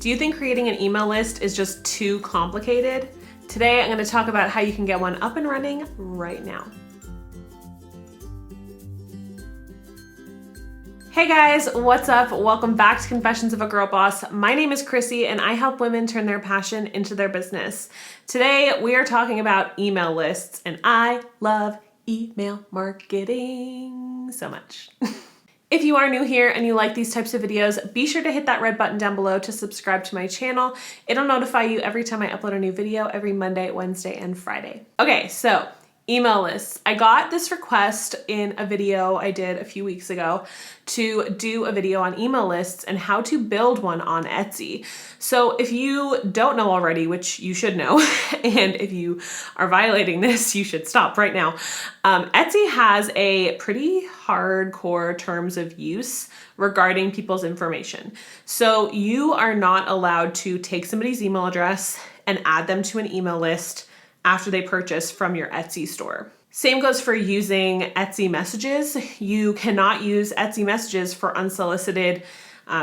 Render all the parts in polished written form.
Do you think creating an email list is just too complicated? Today, I'm going to talk about how you can get one up and running right now. Hey guys, what's up? Welcome back to Confessions of a Girl Boss. My name is Chrissy and I help women turn their passion into their business. Today, we are talking about email lists, and I love email marketing so much. If you are new here and you like these types of videos, be sure to hit that red button down below to subscribe to my channel. It'll notify you every time I upload a new video every Monday, Wednesday, and Friday. Okay, so email lists. I got this request in a video I did a few weeks ago to do a video on email lists and how to build one on Etsy. So if you don't know already, which you should know, and if you are violating this, you should stop right now. Etsy has a pretty hardcore terms of use regarding people's information. So you are not allowed to take somebody's email address and add them to an email list after they purchase from your Etsy store. Same goes for using Etsy messages. You cannot use Etsy messages for unsolicited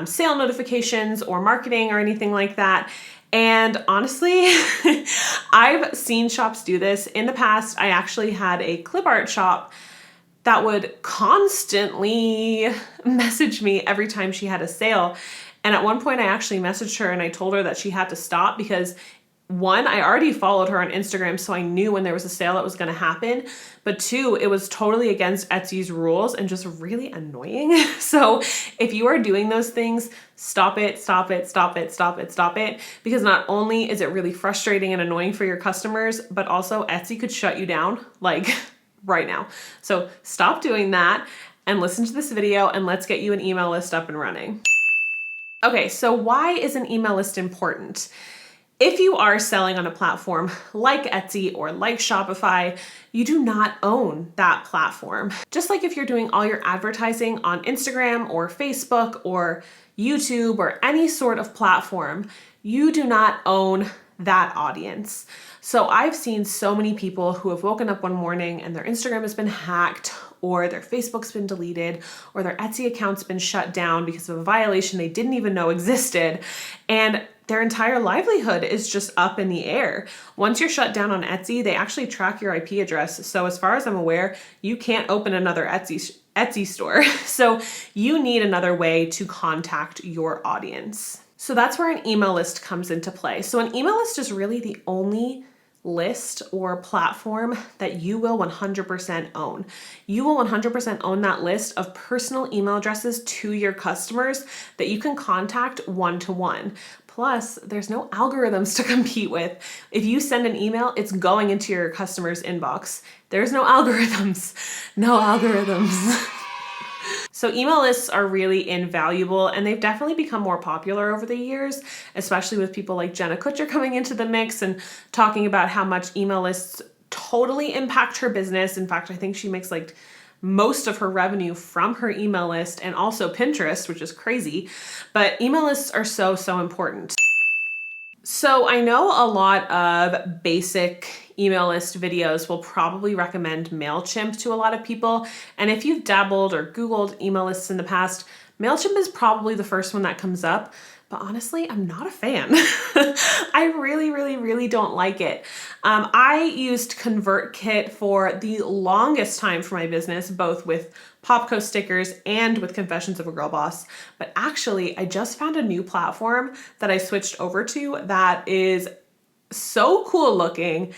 sale notifications or marketing or anything like that. And honestly, I've seen shops do this. In the past, I actually had a clip art shop that would constantly message me every time she had a sale. And at one point I actually messaged her and I told her that she had to stop because one, I already followed her on Instagram, so I knew when there was a sale that was going to happen. But two, it was totally against Etsy's rules and just really annoying. So if you are doing those things, stop it, stop it, stop it, stop it, stop it. Because not only is it really frustrating and annoying for your customers, but also Etsy could shut you down like right now. So stop doing that and listen to this video and let's get you an email list up and running. Okay, so why is an email list important? If you are selling on a platform like Etsy or like Shopify, you do not own that platform. Just like if you're doing all your advertising on Instagram or Facebook or YouTube or any sort of platform, you do not own that audience. So I've seen so many people who have woken up one morning and their Instagram has been hacked, or their Facebook's been deleted, or their Etsy account's been shut down because of a violation they didn't even know existed. And their entire livelihood is just up in the air. Once you're shut down on Etsy, they actually track your IP address. So as far as I'm aware, you can't open another Etsy store. So you need another way to contact your audience. So that's where an email list comes into play. So an email list is really the only list or platform that you will 100% own. You will 100% own that list of personal email addresses to your customers that you can contact one-to-one. Plus, there's no algorithms to compete with. If you send an email, it's going into your customer's inbox. There's no algorithms. No algorithms. So email lists are really invaluable, and they've definitely become more popular over the years, especially with people like Jenna Kutcher coming into the mix and talking about how much email lists totally impact her business. In fact, I think she makes like most of her revenue from her email list and also Pinterest, which is crazy. But email lists are so, so important. So I know a lot of basic email list videos will probably recommend MailChimp to a lot of people. And if you've dabbled or Googled email lists in the past, MailChimp is probably the first one that comes up. But honestly, I'm not a fan. I really don't like it. I used ConvertKit for the longest time for my business, both with Popco stickers and with Confessions of a Girl Boss. But actually, I just found a new platform that I switched over to that is so cool looking,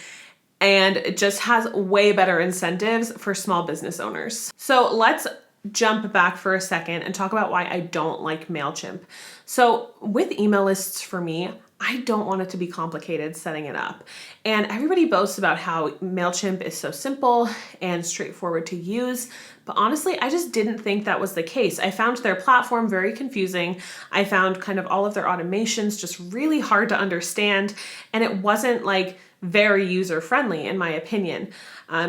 and it just has way better incentives for small business owners. So let's jump back for a second and talk about why I don't like MailChimp. So with email lists, for me, I don't want it to be complicated setting it up. And everybody boasts about how MailChimp is so simple and straightforward to use. But honestly, I just didn't think that was the case. I found their platform very confusing. I found kind of all of their automations just really hard to understand. And it wasn't like very user-friendly in my opinion.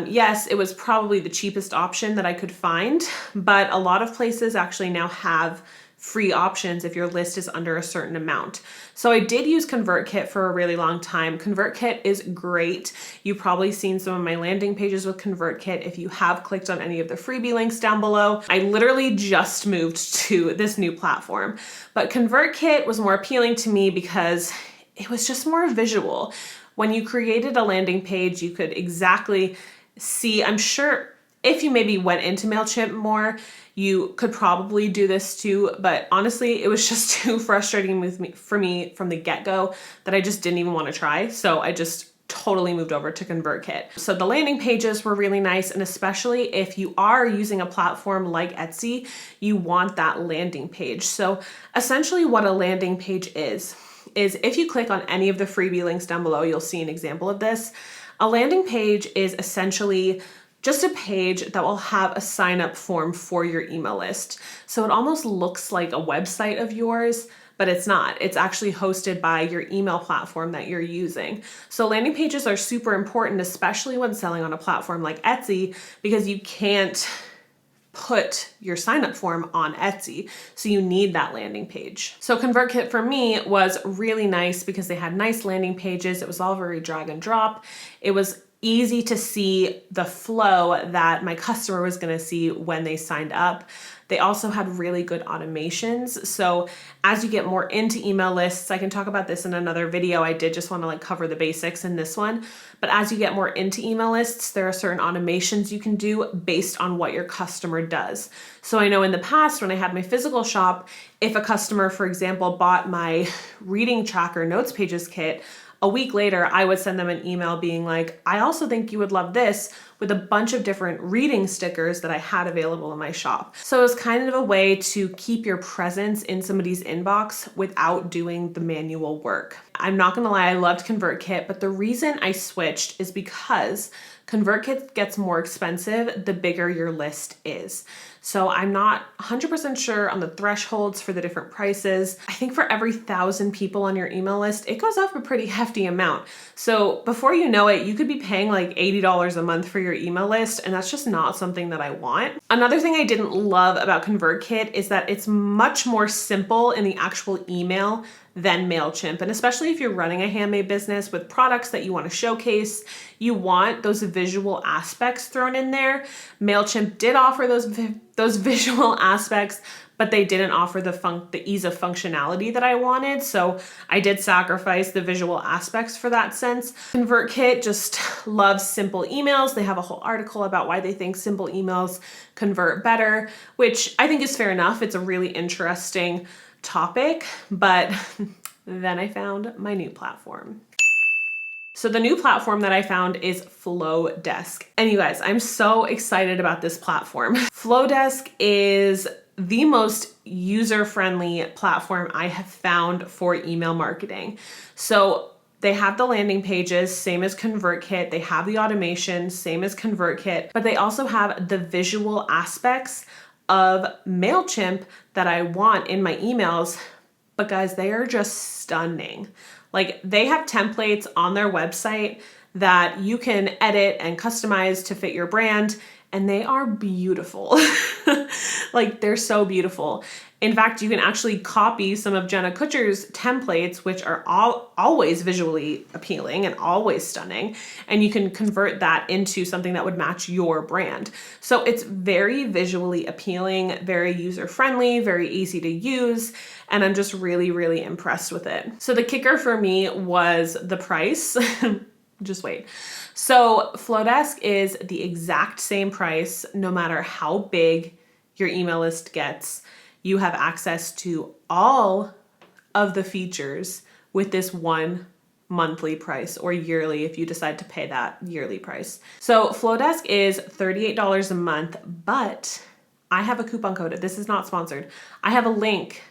Yes, it was probably the cheapest option that I could find, but a lot of places actually now have free options if your list is under a certain amount. So I did use ConvertKit for a really long time. ConvertKit is great. You've probably seen some of my landing pages with ConvertKit if you have clicked on any of the freebie links down below. I literally just moved to this new platform, but ConvertKit was more appealing to me because it was just more visual. When you created a landing page, you could exactly see, I'm sure if you maybe went into MailChimp more, you could probably do this too, but honestly, it was just too frustrating for me from the get-go that I just didn't even want to try. So I just totally moved over to ConvertKit. So the landing pages were really nice, and especially if you are using a platform like Etsy, you want that landing page. So essentially what a landing page is if you click on any of the freebie links down below, you'll see an example of this. A landing page is essentially just a page that will have a sign up form for your email list. So it almost looks like a website of yours, but it's not. It's actually hosted by your email platform that you're using. So landing pages are super important, especially when selling on a platform like Etsy, because you can't put your sign up form on Etsy. So you need that landing page. So ConvertKit for me was really nice because they had nice landing pages. It was all very drag and drop. It was easy to see the flow that my customer was going to see when they signed up. They also had really good automations. So as you get more into email lists, I can talk about this in another video. I did just want to cover the basics in this one. But as you get more into email lists, there are certain automations you can do based on what your customer does. So I know in the past when I had my physical shop, if a customer, for example, bought my reading tracker notes pages kit, a week later, I would send them an email being like, I also think you would love this, with a bunch of different reading stickers that I had available in my shop. So it was kind of a way to keep your presence in somebody's inbox without doing the manual work. I'm not gonna lie, I loved ConvertKit, but the reason I switched is because ConvertKit gets more expensive the bigger your list is. So I'm not 100% sure on the thresholds for the different prices. I think for every 1,000 people on your email list, it goes up a pretty hefty amount. So before you know it, you could be paying like $80 a month for your email list, and that's just not something that I want. Another thing I didn't love about ConvertKit is that it's much more simple in the actual email than MailChimp. And especially if you're running a handmade business with products that you want to showcase, you want those visual aspects thrown in there. MailChimp did offer those visual aspects, but they didn't offer the ease of functionality that I wanted. So I did sacrifice the visual aspects for that sense. ConvertKit just loves simple emails. They have a whole article about why they think simple emails convert better, which I think is fair enough. It's a really interesting topic, but then I found my new platform. So the new platform that I found is Flowdesk. And you guys, I'm so excited about this platform. Flowdesk is the most user-friendly platform I have found for email marketing. So they have the landing pages, same as ConvertKit. They have the automation, same as ConvertKit, but they also have the visual aspects of MailChimp that I want in my emails. But guys, they are just stunning. Like, they have templates on their website that you can edit and customize to fit your brand, and they are beautiful. Like, they're so beautiful. In fact, you can actually copy some of Jenna Kutcher's templates, which are always visually appealing and always stunning, and you can convert that into something that would match your brand. So it's very visually appealing, very user-friendly, very easy to use, and I'm just really, really impressed with it. So the kicker for me was the price. Just wait. So Flowdesk is the exact same price, no matter how big your email list gets. You have access to all of the features with this one monthly price, or yearly if you decide to pay that yearly price. So Flowdesk is $38 a month, but I have a coupon code. This is not sponsored. I have a link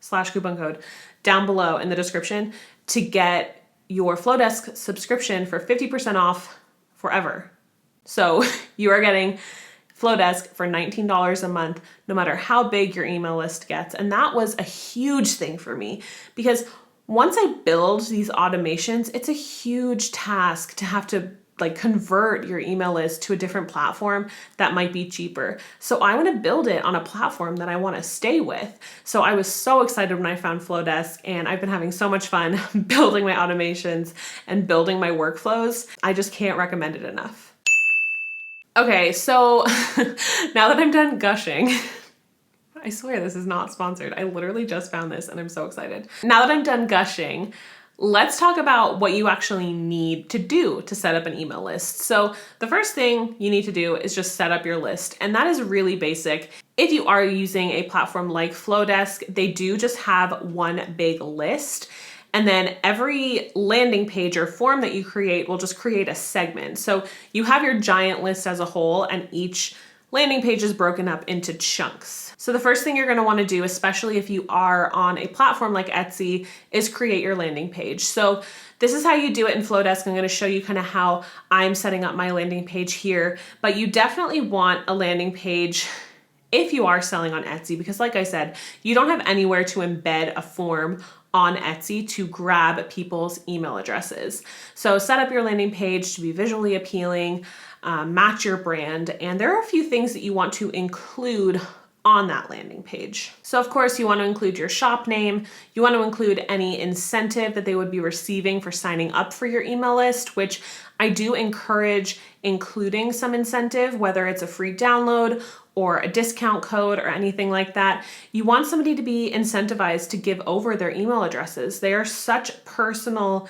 / coupon code down below in the description to get your Flowdesk subscription for 50% off forever. So you are getting Flowdesk for $19 a month, no matter how big your email list gets. And that was a huge thing for me, because once I build these automations, it's a huge task to have to like convert your email list to a different platform that might be cheaper. So I want to build it on a platform that I want to stay with. So I was so excited when I found Flowdesk, and I've been having so much fun building my automations and building my workflows. I just can't recommend it enough. Okay, so now that I'm done gushing, I swear this is not sponsored. I literally just found this and I'm so excited. Now that I'm done gushing, let's talk about what you actually need to do to set up an email list. So the first thing you need to do is just set up your list. And that is really basic. If you are using a platform like Flowdesk, they do just have one big list. And then every landing page or form that you create will just create a segment. So you have your giant list as a whole, and each landing page is broken up into chunks. So the first thing you're gonna wanna do, especially if you are on a platform like Etsy, is create your landing page. So this is how you do it in Flowdesk. I'm gonna show you kind of how I'm setting up my landing page here, but you definitely want a landing page if you are selling on Etsy, because like I said, you don't have anywhere to embed a form on Etsy to grab people's email addresses. So set up your landing page to be visually appealing, match your brand, and there are a few things that you want to include on that landing page. So of course you want to include your shop name, you want to include any incentive that they would be receiving for signing up for your email list, which I do encourage including some incentive, whether it's a free download or a discount code or anything like that. You want somebody to be incentivized to give over their email addresses. They are such personal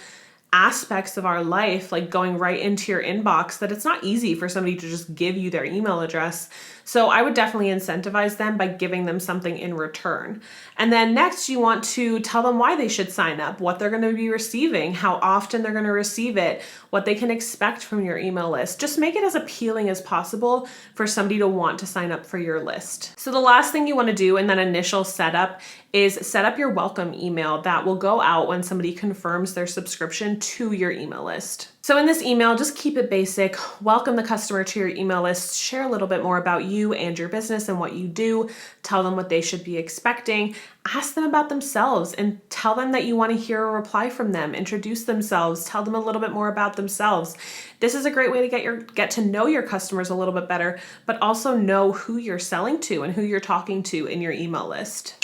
aspects of our life, like going right into your inbox, that it's not easy for somebody to just give you their email address. So I would definitely incentivize them by giving them something in return. And then next, you want to tell them why they should sign up, what they're going to be receiving, how often they're going to receive it, what they can expect from your email list. Just make it as appealing as possible for somebody to want to sign up for your list. So the last thing you want to do in that initial setup is set up your welcome email that will go out when somebody confirms their subscription to your email list. So in this email, just keep it basic, welcome the customer to your email list, share a little bit more about you and your business and what you do, tell them what they should be expecting, ask them about themselves and tell them that you want to hear a reply from them, introduce themselves, tell them a little bit more about themselves. This is a great way to get to know your customers a little bit better, but also know who you're selling to and who you're talking to in your email list.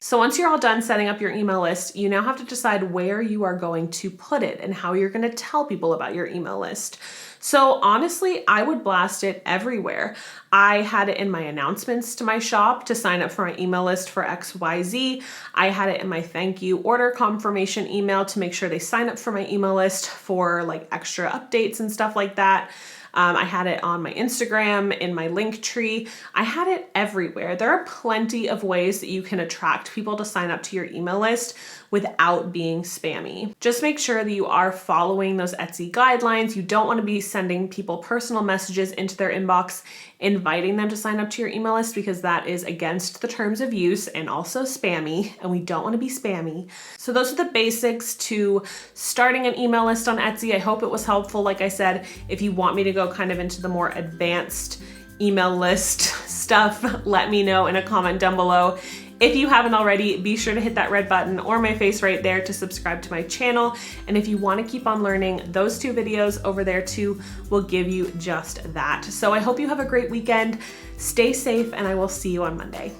So once you're all done setting up your email list, you now have to decide where you are going to put it and how you're going to tell people about your email list. So honestly, I would blast it everywhere. I had it in my announcements to my shop to sign up for my email list for XYZ. I had it in my thank you order confirmation email to make sure they sign up for my email list for like extra updates and stuff like that. I had it on my Instagram, in my link tree. I had it everywhere. There are plenty of ways that you can attract people to sign up to your email list without being spammy. Just make sure that you are following those Etsy guidelines. You don't want to be sending people personal messages into their inbox, inviting them to sign up to your email list, because that is against the terms of use and also spammy, and we don't want to be spammy. So those are the basics to starting an email list on Etsy. I hope it was helpful. Like I said, if you want me to go kind of into the more advanced email list stuff, let me know in a comment down below. If you haven't already, be sure to hit that red button or my face right there to subscribe to my channel. And if you want to keep on learning, those two videos over there too will give you just that. So I hope you have a great weekend. Stay safe, and I will see you on Monday.